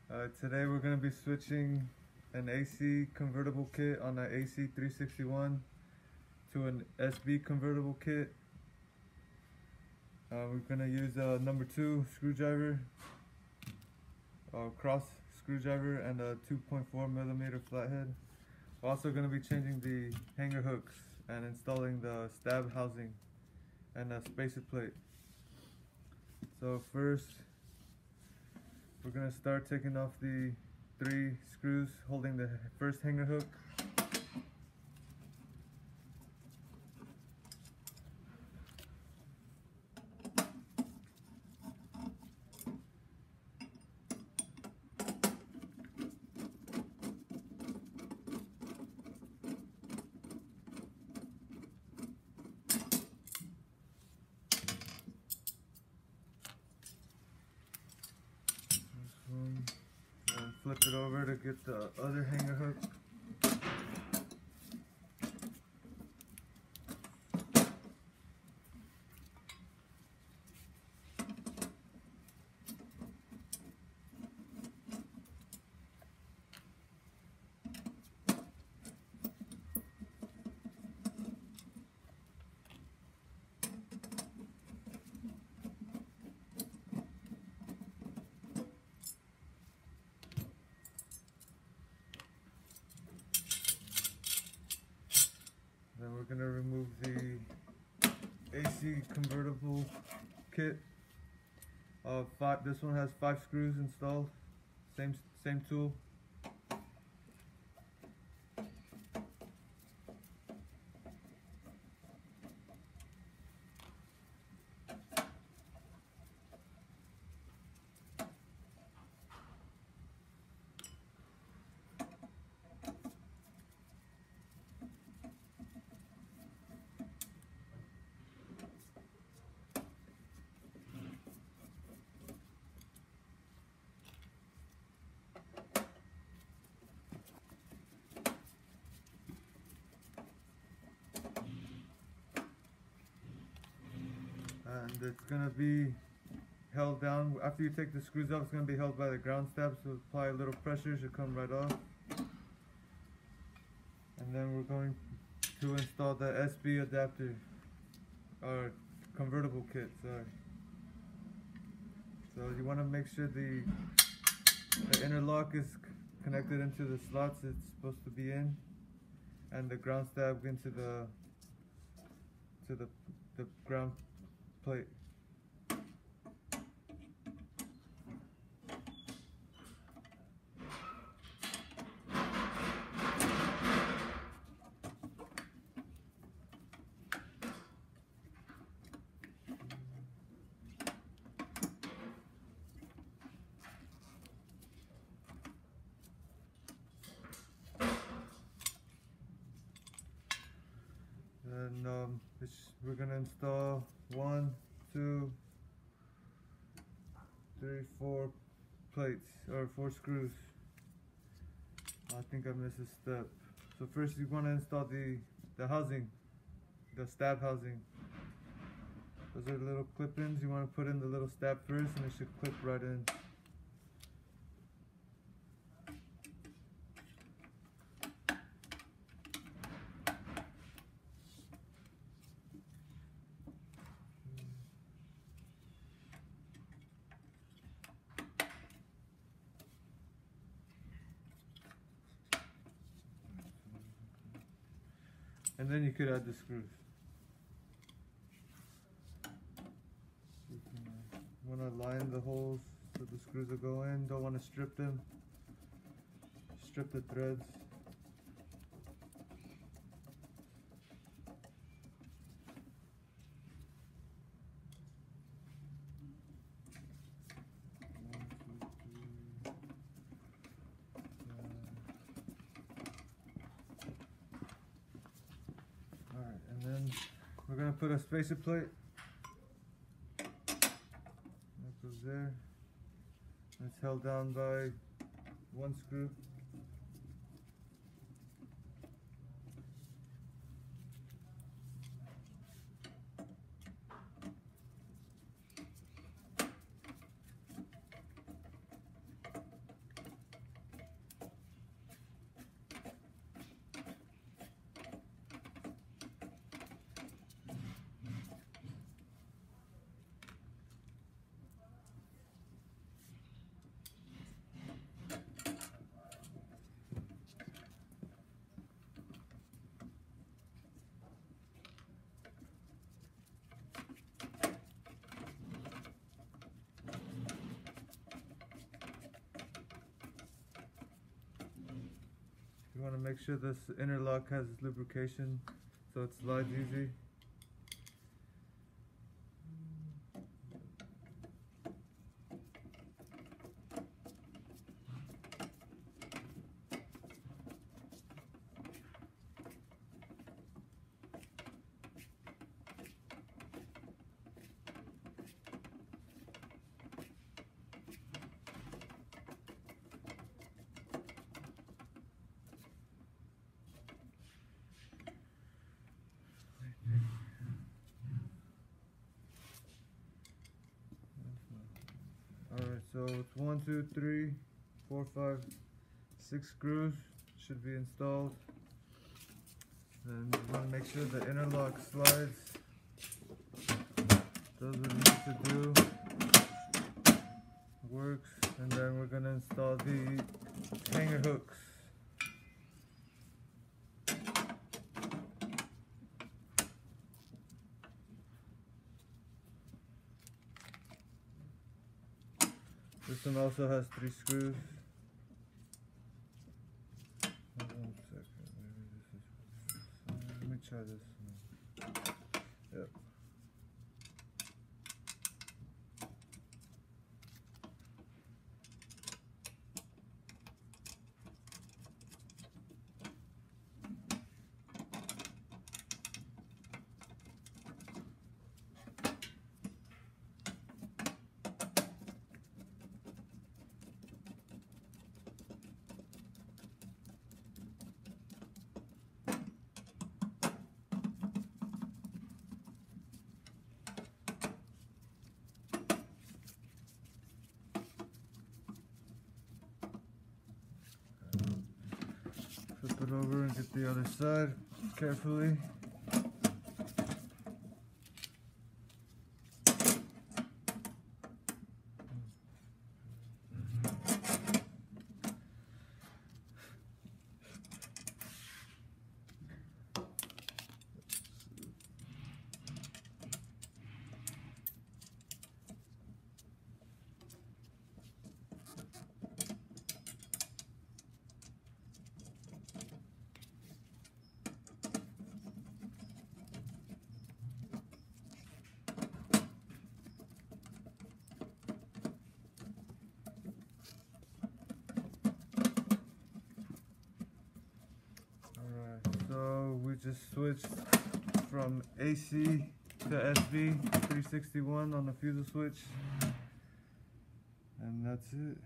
Today we're going to be switching an AC convertible kit on an AC361 to an SB convertible kit. We're going to use a number 2 screwdriver, cross screwdriver, and a 2.4mm flathead. We're also going to be changing the hanger hooks and installing the stab housing and a spacer plate. So first, we're going to start taking off the 3 screws holding the first hanger hook. And flip it over to get the other hanger hook. Then we're going to remove the AC convertible kit. This one has 5 screws installed. Same tool. And it's going to be held down. After you take the screws off, it's going to be held by the ground stab, so apply a little pressure, it should come right off. And then we're going to install the SB adapter, or convertible kit, sorry. So you want to make sure the inner lock is connected into the slots it's supposed to be in, and the ground stab into the ground plate. And we're going to install 1, 2, 3, 4 plates, or 4 screws. I think I missed a step. So first you want to install the housing, the stab housing. Those are the little clip-ins. You want to put in the little stab first, and it should clip right in. And then you could add the screws. You want to line the holes so the screws will go in. Don't want to strip them. Strip the threads. And then we're going to put a spacer plate. That goes there. It's held down by 1 screw. You want to make sure this inner lock has lubrication so it slides easy. Alright, so it's 1, 2, 3, 4, 5, 6 screws should be installed. Then you want to make sure the inner lock slides, does what it needs to do, works, and then we're going to install the hanger hooks. This one also has 3 screws. Hold on a second, maybe this is. Let me try this one. Yep. Flip it over and get the other side carefully. So we just switched from AC to SB361 on the fusel switch, and that's it.